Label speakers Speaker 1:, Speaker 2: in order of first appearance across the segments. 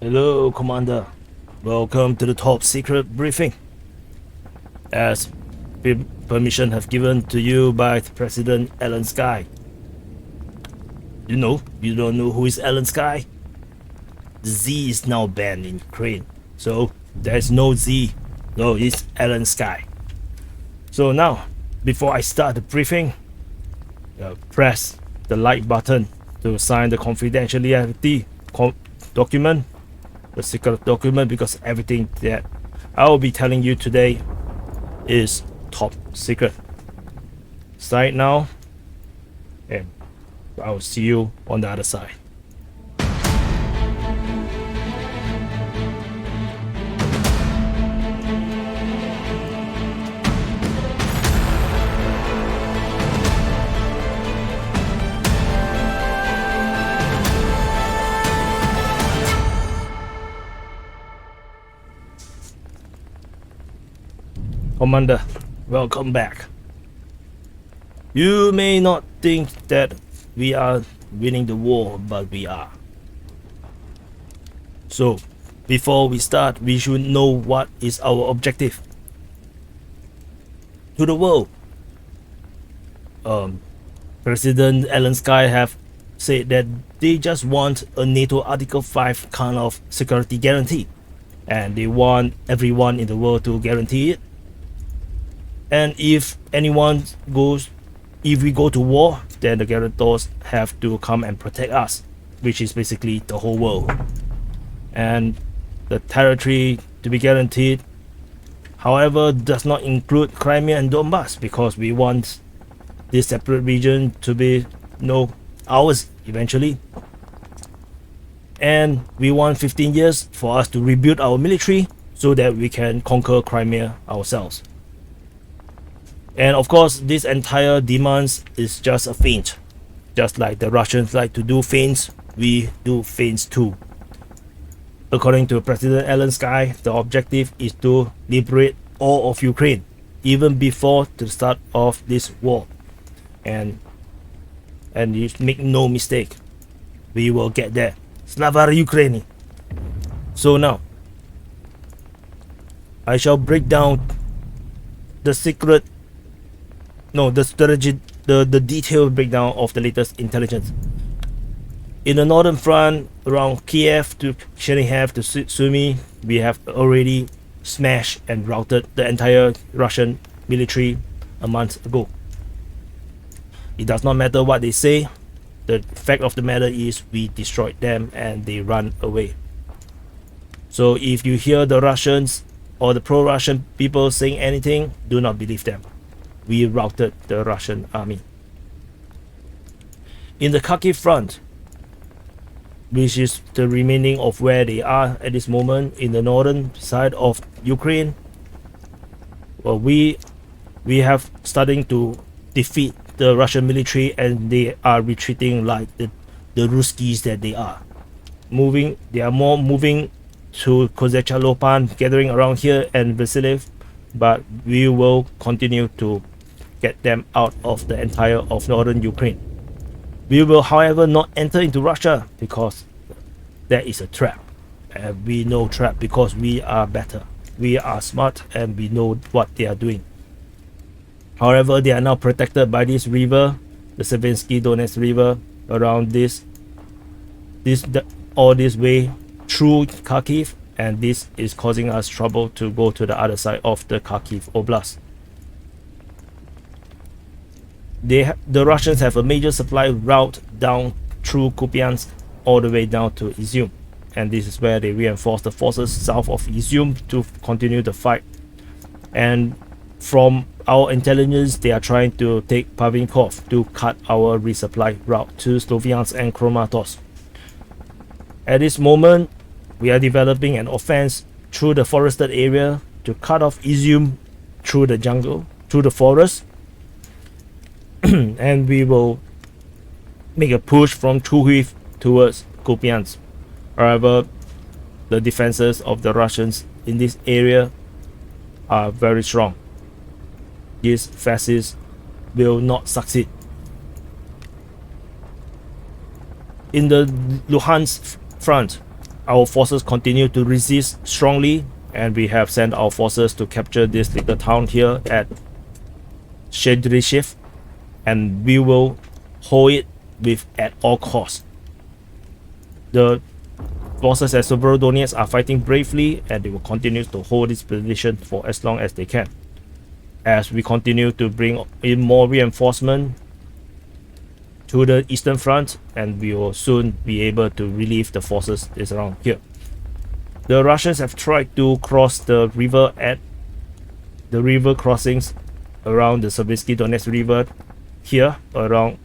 Speaker 1: Hello, Commander. Welcome to the top secret briefing. As permission have given to you by President Alan Sky. You don't know who is Alan Sky? The Z is now banned in Ukraine. So there's no Z. No, it's Alan Sky. So now, before I start the briefing, press the like button to sign the confidentiality document, the secret document, because everything that I will be telling you today is top secret. Sign now, and I will see you on the other side. Commander, welcome back. You may not think that we are winning the war, but we are. So, before we start, we should know what is our objective. To the world. President Alan Sky have said that they just want a NATO Article 5 kind of security guarantee. And they want everyone in the world to guarantee it. And if we go to war, then the guarantors have to come and protect us, which is basically the whole world. And the territory to be guaranteed, however, does not include Crimea and Donbass, because we want this separate region to be ours eventually. And we want 15 years for us to rebuild our military so that we can conquer Crimea ourselves. And of course, this entire demands is just a feint. Just like the Russians like to do feints, we do feints too. According to President Alan Sky, the objective is to liberate all of Ukraine, even before the start of this war. And you make no mistake, we will get there. Slava Ukraini. So now, I shall break down the strategy, the detailed breakdown of the latest intelligence. In the northern front, around Kiev to Chernihiv to Sumy, we have already smashed and routed the entire Russian military a month ago. It does not matter what they say, the fact of the matter is we destroyed them and they run away. So if you hear the Russians or the pro-Russian people saying anything, do not believe them. We routed the Russian army. In the Kharkiv front, which is the remaining of where they are at this moment in the northern side of Ukraine, well, we have starting to defeat the Russian military, and they are retreating like the Ruskies that they are. They are more moving to Kozecha Lopan, gathering around here, and Vasiliev, but we will continue to get them out of the entire of northern Ukraine. We will, however, not enter into Russia because that is a trap. And we know trap because we are better. We are smart and we know what they are doing. However, they are now protected by this river, the Savinsky Donetsk river, around all this way through Kharkiv, and this is causing us trouble to go to the other side of the Kharkiv Oblast. The Russians have a major supply route down through Kupiansk all the way down to Izyum, and this is where they reinforce the forces south of Izyum to continue the fight. And from our intelligence, they are trying to take Pavinkov to cut our resupply route to Sloviansk and Kramatorsk. At this moment, we are developing an offense through the forested area to cut off Izyum through the jungle, through the forest. And we will make a push from Kryvyi towards Kupiansk. However, the defenses of the Russians in this area are very strong. These fascists will not succeed. In the Luhansk front, our forces continue to resist strongly, and we have sent our forces to capture this little town here at Shedrishiv, and we will hold it with at all costs. The forces at Zaporizhzhia are fighting bravely, and they will continue to hold this position for as long as they can, as we continue to bring in more reinforcement to the eastern front, and we will soon be able to relieve the forces that is around here. The Russians have tried to cross the river at the river crossings around the Zaporizhzhia Donetsk River here along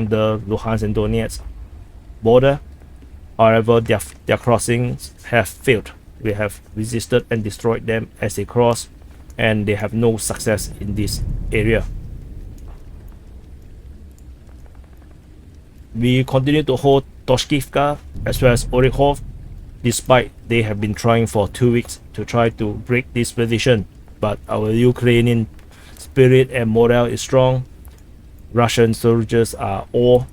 Speaker 1: the Luhansk and Donetsk border. However, their crossings have failed. We have resisted and destroyed them as they cross, and they have no success in this area. We continue to hold Toshkivka as well as Orekhov, despite they have been trying for 2 weeks to try to break this position. But our Ukrainian spirit and morale is strong. Russian soldiers are all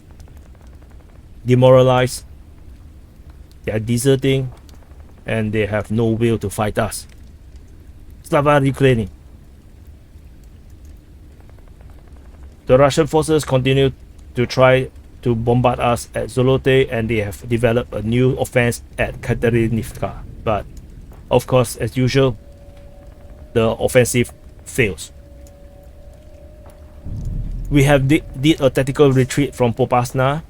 Speaker 1: demoralized. They are deserting, and they have no will to fight us. Slava Ukraini. The Russian forces continue to try to bombard us at Zolote, and they have developed a new offense at Kharkiv-Izyum. But of course, as usual, the offensive fails. We have did a tactical retreat from Popasna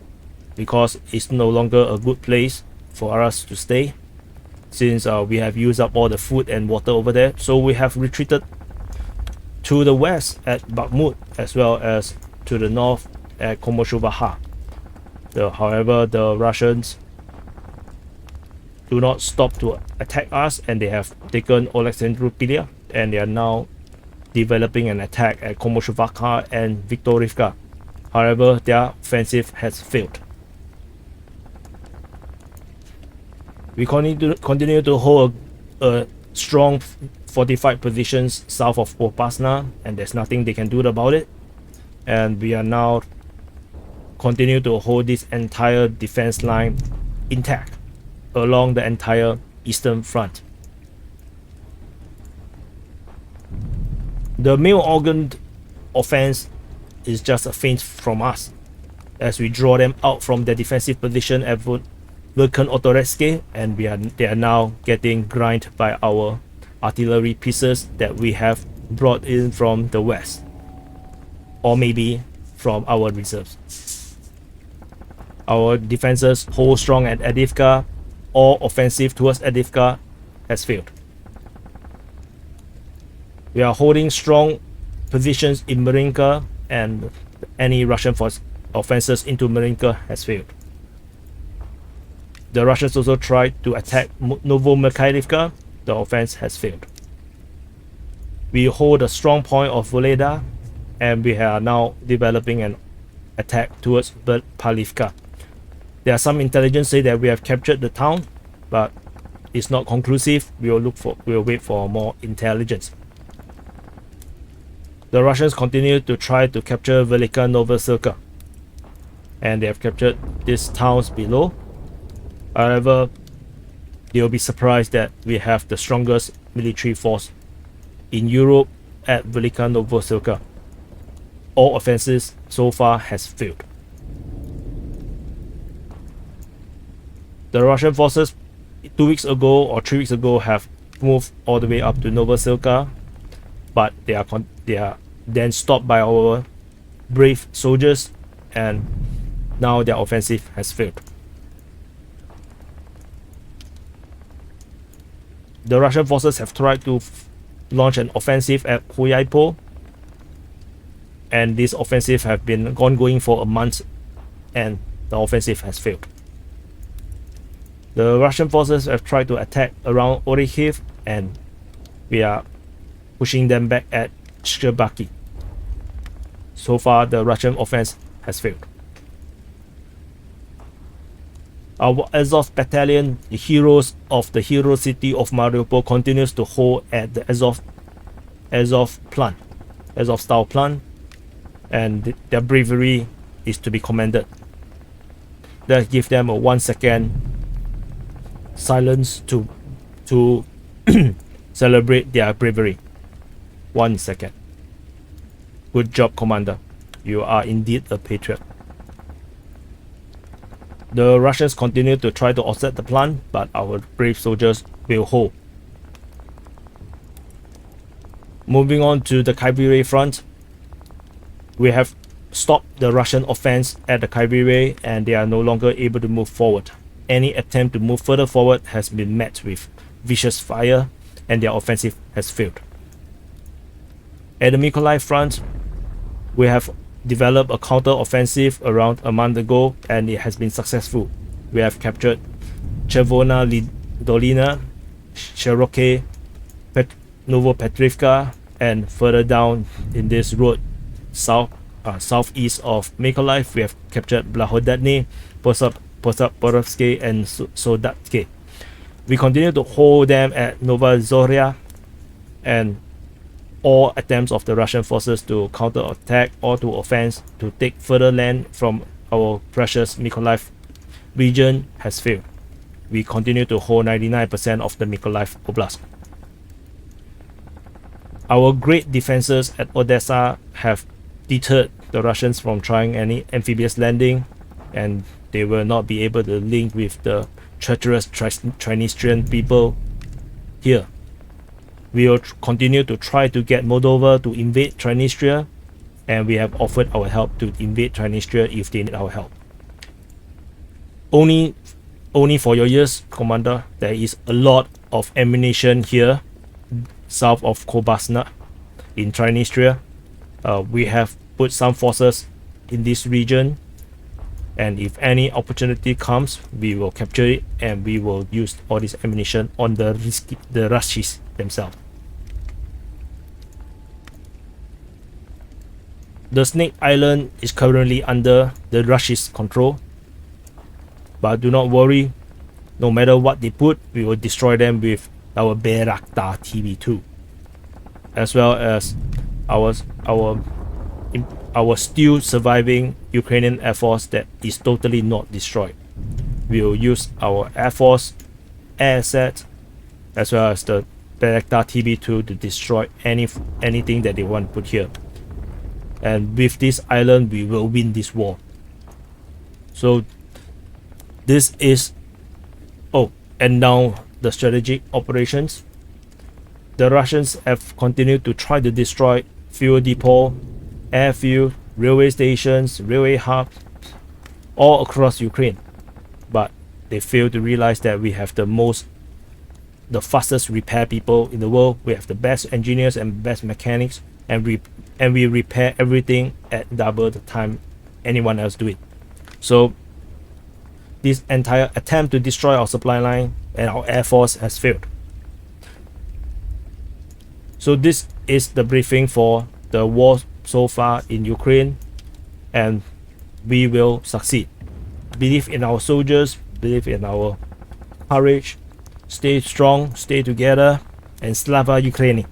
Speaker 1: because it's no longer a good place for us to stay, since we have used up all the food and water over there. So we have retreated to the west at Bakhmut, as well as to the north at Komoshuvaha. However, the Russians do not stop to attack us, and they have taken Alexandroupolis, and they are now developing an attack at Komoshuvaha and Viktorivka. However, their offensive has failed. We continue to hold a strong fortified positions south of Popasna, and there's nothing they can do about it. And we are now continue to hold this entire defense line intact along the entire eastern front. The main organ offense is just a feint from us, as we draw them out from their defensive position at Verkhan-Otoretsk, and they are now getting grinded by our artillery pieces that we have brought in from the west, or maybe from our reserves. Our defenses hold strong at Avdiivka. All offensive towards Avdiivka has failed. We are holding strong positions in Marinka, and any Russian force offenses into Marinka has failed. The Russians also tried to attack Novomykhailivka. The offense has failed. We hold a strong point of Voleda, and we are now developing an attack towards Palivka. There are some intelligence say that we have captured the town, but it's not conclusive. We will wait for more intelligence. The Russians continue to try to capture Velika Novosibirsk, and they have captured these towns below. However, they will be surprised that we have the strongest military force in Europe at Velika Novosibirsk. All offenses so far has failed. The Russian forces 2 weeks ago or 3 weeks ago have moved all the way up to Novosibirsk, but they are then stopped by our brave soldiers, and now their offensive has failed. The Russian forces have tried to launch an offensive at Mykolaiv, and this offensive have been ongoing for a month, and the offensive has failed. The Russian forces have tried to attack around Orekhov, and we are pushing them back at Shcherbaki. So far, the Russian offense has failed. Our Azov battalion, the heroes of the hero city of Mariupol, continues to hold at the Azov style plant, and their bravery is to be commended. Let's give them a 1 second silence to celebrate their bravery. 1 second. Good job, Commander. You are indeed a patriot. The Russians continue to try to offset the plan, but our brave soldiers will hold. Moving on to the Kryvyi front, we have stopped the Russian offense at the Kryvyi and they are no longer able to move forward. Any attempt to move further forward has been met with vicious fire and their offensive has failed. At the Mykolaiv front, we have developed a counter-offensive around a month ago and it has been successful. We have captured Chervona Dolina, Cherokee, Novopetrivka, and further down in this road southeast of Mykolaiv, we have captured Blahodadny, Posaporovsky, and Sodatske. We continue to hold them at Novozorya, and all attempts of the Russian forces to counter-attack or to offense to take further land from our precious Mykolaiv region has failed. We continue to hold 99% of the Mykolaiv Oblast. Our great defenses at Odessa have deterred the Russians from trying any amphibious landing, and they will not be able to link with the treacherous Transnistrian people here. We will continue to try to get Moldova to invade Transnistria, and we have offered our help to invade Transnistria if they need our help. Only for your ears, Commander, there is a lot of ammunition here south of Kobasna in Transnistria. We have put some forces in this region, and if any opportunity comes, we will capture it and we will use all this ammunition on the Russians themselves. The Snake Island is currently under the Russians' control, but do not worry, no matter what they put, we will destroy them with our Bayraktar TB2, as well as our still surviving Ukrainian Air Force that is totally not destroyed. We will use our Air Force air set as well as the Bayraktar TB2 to destroy anything that they want to put here. And with this island, we will win this war. So this is and now the strategic operations. The Russians have continued to try to destroy fuel depot, airfield, railway stations, railway hubs all across Ukraine, but they fail to realize that we have the fastest repair people in the world. We have the best engineers and best mechanics, and we repair everything at double the time anyone else do it. So this entire attempt to destroy our supply line and our air force has failed. So this is the briefing for the war so far in Ukraine, and we will succeed. Believe in our soldiers, believe in our courage, stay strong, stay together, and Slava Ukraini.